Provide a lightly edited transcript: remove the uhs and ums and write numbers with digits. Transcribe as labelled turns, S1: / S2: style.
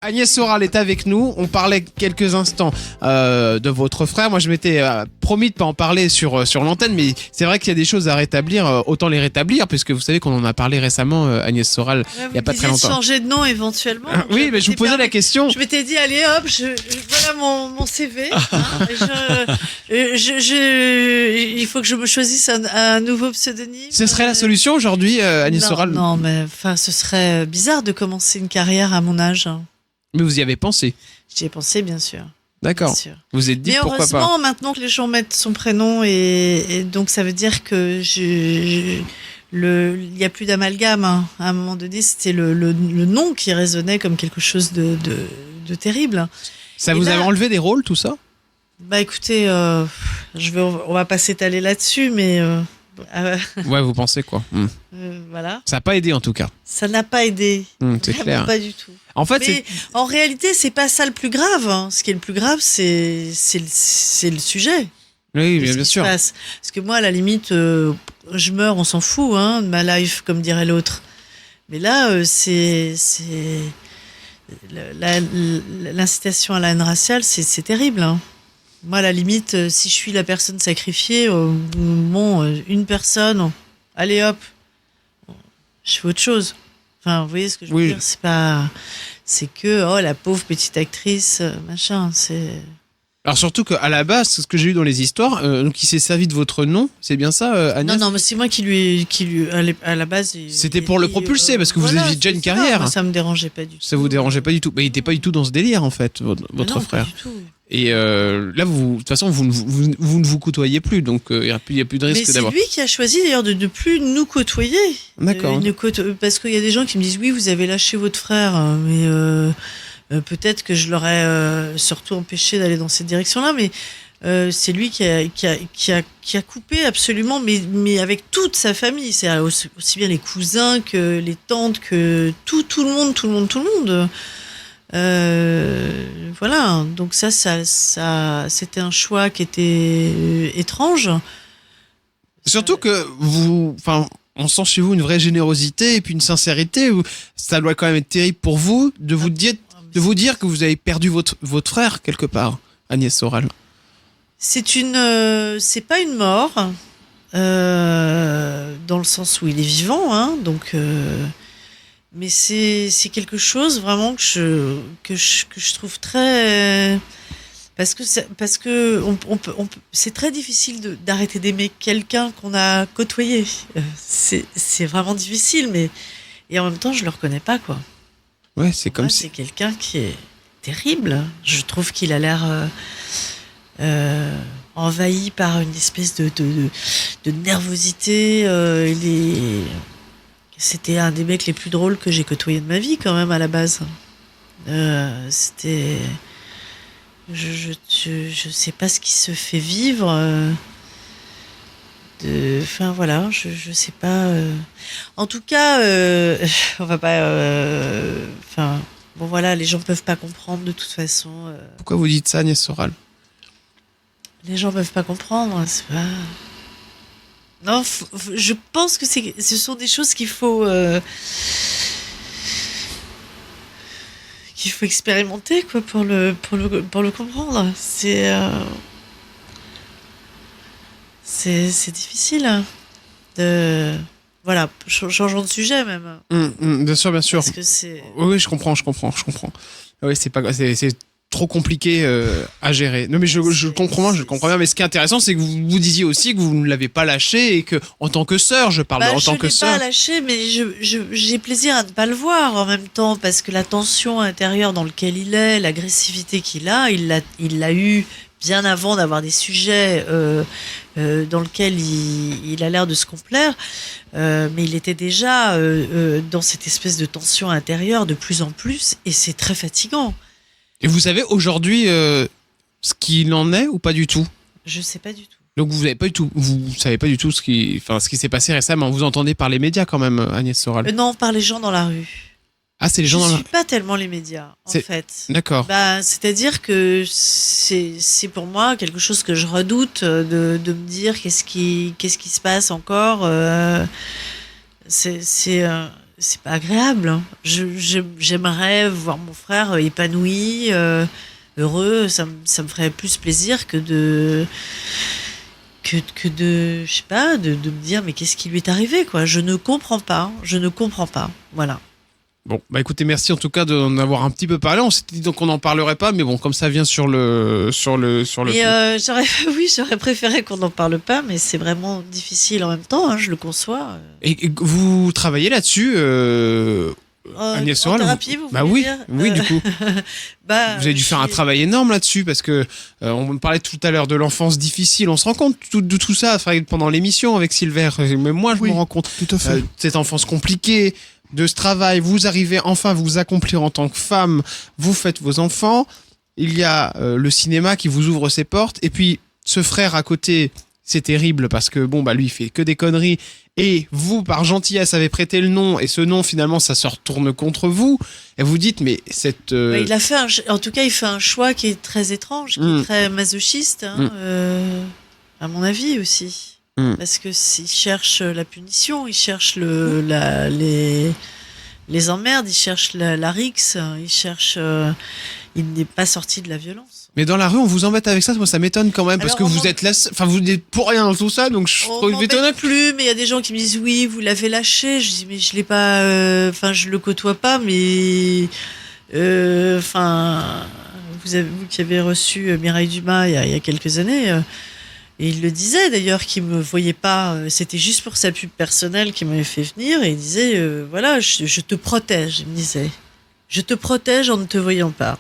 S1: Agnès Soral est avec nous. On parlait quelques instants de votre frère. Moi, je m'étais promis de pas en parler sur l'antenne, mais c'est vrai qu'il y a des choses à rétablir. Autant les rétablir, puisque vous savez qu'on en a parlé récemment, Agnès Soral, il y a pas très longtemps.
S2: Changer de nom éventuellement.
S1: Oui, mais je vous posais la question.
S2: Je m'étais dit, allez hop, voilà mon CV. Il faut que je me choisisse un nouveau pseudonyme.
S1: Ce serait la solution aujourd'hui, Agnès Soral?
S2: Non, mais ce serait bizarre de commencer une carrière à mon âge.
S1: Mais vous y avez pensé?
S2: J'y ai pensé, bien sûr.
S1: D'accord. Vous vous êtes dit pourquoi pas?
S2: Mais heureusement, maintenant que les gens mettent son prénom, et donc ça veut dire que il n'y a plus d'amalgame. Hein. À un moment donné, c'était le nom qui résonnait comme quelque chose de terrible.
S1: Ça vous avait enlevé des rôles, tout ça?
S2: Bah écoutez, on va pas s'étaler là-dessus, mais...
S1: Ouais, vous pensez quoi?
S2: Voilà.
S1: Ça n'a pas aidé en tout cas.
S2: Ça n'a pas aidé.
S1: C'est clair.
S2: Pas du tout.
S1: En fait,
S2: mais en réalité, c'est pas ça le plus grave. Hein. Ce qui est le plus grave, c'est le sujet.
S1: Oui, bien sûr.
S2: Parce que moi, à la limite, je meurs, on s'en fout, hein, de ma life, comme dirait l'autre. Mais là, c'est l'incitation à la haine raciale, c'est terrible. Hein. Moi, à la limite, si je suis la personne sacrifiée, une personne, allez hop, je fais autre chose. Enfin, vous voyez ce que je veux dire? C'est que, la pauvre petite actrice, machin, c'est...
S1: Alors surtout qu'à la base, ce que j'ai eu dans les histoires, donc il s'est servi de votre nom, c'est bien ça, Agnès?
S2: Non, mais c'est moi qui lui à la base...
S1: C'était pour le propulser, parce que vous aviez déjà une carrière.
S2: Ça me dérangeait pas du tout.
S1: Ça vous dérangeait pas du tout? Mais il était pas du tout dans ce délire, en fait, votre frère.
S2: Pas du tout.
S1: Et là, de toute façon, vous ne vous côtoyez plus, donc il n'y a plus de risque d'avoir...
S2: Mais c'est lui qui a choisi d'ailleurs de ne plus nous côtoyer.
S1: D'accord.
S2: Parce qu'il y a des gens qui me disent, oui, vous avez lâché votre frère, mais peut-être que je l'aurais surtout empêché d'aller dans cette direction-là, mais c'est lui qui a coupé absolument, mais avec toute sa famille. C'est aussi bien les cousins que les tantes, que tout le monde. Voilà, donc ça c'était un choix qui était étrange.
S1: Surtout que on sent chez vous une vraie générosité et puis une sincérité. Ça doit quand même être terrible pour vous de vous dire que vous avez perdu votre frère quelque part, Agnès Soral.
S2: C'est pas une mort dans le sens où il est vivant, hein, donc. Mais c'est quelque chose vraiment que je trouve très... Parce que c'est très difficile d'arrêter d'aimer quelqu'un qu'on a côtoyé. C'est vraiment difficile, et en même temps, je le reconnais pas, quoi.
S1: Ouais, c'est comme
S2: c'est quelqu'un qui est terrible. Je trouve qu'il a l'air envahi par une espèce de nervosité. C'était un des mecs les plus drôles que j'ai côtoyé de ma vie, quand même, à la base. C'était... Je sais pas ce qui se fait vivre. Enfin, voilà, je sais pas. En tout cas, on va pas... Enfin, bon, voilà, les gens peuvent pas comprendre, de toute façon.
S1: Pourquoi vous dites ça, Agnès Soral?
S2: Les gens peuvent pas comprendre, c'est pas... Non, je pense que ce sont des choses qu'il faut expérimenter, quoi, pour le comprendre. C'est difficile, hein, voilà, changeons de sujet même.
S1: Bien sûr.
S2: Parce que c'est...
S1: Oui, je comprends. Oui, c'est trop compliqué à gérer. Non, mais je comprends bien. Mais ce qui est intéressant, c'est que vous disiez aussi que vous ne l'avez pas lâché et que, en tant que sœur, je parle en tant que sœur.
S2: Je l'ai pas lâché, mais j'ai plaisir à ne pas le voir en même temps, parce que la tension intérieure dans laquelle il est, l'agressivité qu'il a, il l'a eu bien avant d'avoir des sujets dans lesquels il a l'air de se complaire, mais il était déjà dans cette espèce de tension intérieure de plus en plus, et c'est très fatigant.
S1: Et vous savez aujourd'hui ce qu'il en est ou pas du tout?
S2: Je sais pas du tout.
S1: Donc vous savez pas du tout ce qui s'est passé récemment. Vous entendez par les médias quand même, Agnès Soral?
S2: Non, par les gens dans la rue.
S1: Ah, c'est les gens dans la rue.
S2: Je suis pas tellement les médias, en fait.
S1: D'accord.
S2: C'est-à-dire que c'est pour moi quelque chose que je redoute de me dire qu'est-ce qui se passe encore. c'est pas agréable. Hein. J'aimerais voir mon frère épanoui, heureux. Ça me ferait plus plaisir que de, je sais pas, de me dire mais qu'est-ce qui lui est arrivé, quoi. Je ne comprends pas. Voilà.
S1: Bon, bah écoutez, merci en tout cas d'en avoir un petit peu parlé. On s'était dit donc qu'on n'en parlerait pas, mais bon, comme ça vient sur le.
S2: Et j'aurais préféré qu'on n'en parle pas, mais c'est vraiment difficile en même temps, hein, je le conçois.
S1: Et vous travaillez là-dessus, Agnès
S2: En
S1: Sorel,
S2: thérapie, vous
S1: bah
S2: voulez
S1: oui,
S2: dire
S1: oui, du coup.
S2: Bah,
S1: Vous avez dû faire un travail énorme là-dessus parce que on me parlait tout à l'heure de l'enfance difficile. On se rend compte de tout ça enfin, pendant l'émission avec Silver. Mais moi, je me rends compte.
S3: Tout à fait.
S1: Cette enfance compliquée, de ce travail, vous arrivez enfin à vous accomplir en tant que femme, vous faites vos enfants, il y a le cinéma qui vous ouvre ses portes, et puis ce frère à côté, c'est terrible parce que bon, bah lui, il fait que des conneries, et vous, par gentillesse, avez prêté le nom, et ce nom, finalement, ça se retourne contre vous, et vous dites, mais cette...
S2: il a fait en tout cas, il fait un choix qui est très étrange, qui est très masochiste, hein, à mon avis aussi. Parce que s'il cherche la punition, il cherche les emmerdes, il cherche la rixe, il cherche. Il n'est pas sorti de la violence.
S1: Mais dans la rue, on vous embête avec ça, moi ça m'étonne quand même, parce
S2: Alors,
S1: que vous êtes là, enfin vous n'êtes pour rien dans tout ça, donc je trouve étonnant.
S2: Plus, mais il y a des gens qui me disent oui, vous l'avez lâché. Je dis mais je l'ai pas, enfin je le côtoie pas, mais enfin vous qui avez reçu Mireille Dumas il y a quelques années. Et il le disait d'ailleurs qu'il me voyait pas, c'était juste pour sa pub personnelle qu'il m'avait fait venir, et il disait voilà, je te protège, il me disait, je te protège en ne te voyant pas.